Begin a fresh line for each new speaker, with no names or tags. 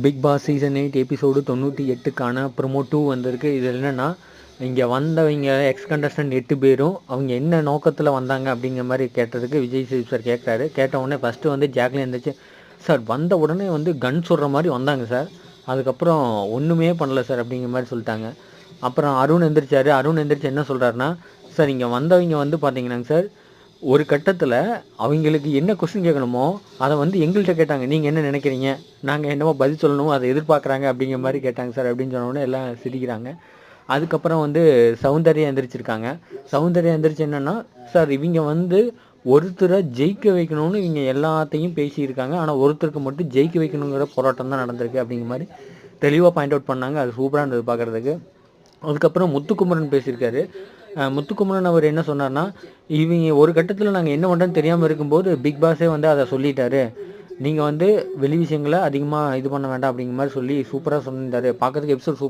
Big Boss season 8 episode 98க்கான promo 2 வந்திருக்கு. இது என்னென்னா, இங்கே வந்தவங்க எக்ஸ் கண்டஸ்டன்ட் 8 பேரும் அவங்க என்ன நோக்கத்தில் வந்தாங்க அப்படிங்கிற மாதிரி கேட்டதுக்கு விஜய் சேதுபதி சார் கேட்குறாரு. கேட்ட உடனே ஃபஸ்ட்டு வந்து ஜாக்லின் இருந்துச்சு, சார் வந்த உடனே வந்து கன் சுடுற மாதிரி வந்தாங்க சார், அதுக்கப்புறம் ஒன்றுமே பண்ணல சார் அப்படிங்கிற மாதிரி சொல்லிட்டாங்க. அப்புறம் அருண் எந்திரிச்சார். அருண் எந்திரிச்சு என்ன சொல்கிறாருன்னா, சார் இங்கே வந்தவங்க வந்து பார்த்தீங்கன்னாங்க சார், ஒரு கட்டத்தில் அவங்களுக்கு என்ன கொஸ்டின் கேட்கணுமோ அதை வந்து எங்கள்கிட்ட கேட்டாங்க, நீங்கள் என்ன நினைக்கிறீங்க, நாங்கள் என்னமோ பதில் சொல்லணுமோ அதை எதிர்பார்க்குறாங்க அப்படிங்கிற மாதிரி கேட்டாங்க சார் அப்படின்னு சொன்னோடனே எல்லாம் சிரிக்கிறாங்க. அதுக்கப்புறம் வந்து சௌந்தர்யா எந்திரிச்சிருக்காங்க. சௌந்தர்யா எந்திரிச்சு என்னென்னா, சார் இவங்க வந்து ஒருத்தரை ஜெயிக்க வைக்கணும்னு இவங்க எல்லாத்தையும் பேசியிருக்காங்க, ஆனால் ஒருத்தருக்கு மட்டும் ஜெயிக்க வைக்கணுங்கிற போராட்டம் தான் நடந்திருக்கு அப்படிங்கிற மாதிரி தெளிவாக பாயிண்ட் அவுட் பண்ணாங்க. அது சூப்பராக இருந்தது பார்க்குறதுக்கு. அதுக்கப்புறம் முத்துக்குமரன் பேசியிருக்காரு. முத்துக்குமரன் அவர் என்ன சொன்னார்னா, இவங்க ஒரு கட்டத்தில் நாங்கள் என்ன பண்ணுறோன்னு தெரியாமல் இருக்கும்போது பிக் பாஸே வந்து அதை சொல்லிட்டாரு, நீங்கள் வந்து வெளி விஷயங்களை அதிகமாக இது பண்ண வேண்டாம் அப்படிங்கிற மாதிரி சொல்லி சூப்பராக சொல்லியிருந்தாரு. பார்க்கறதுக்கு எபிசோட் சூப்பராக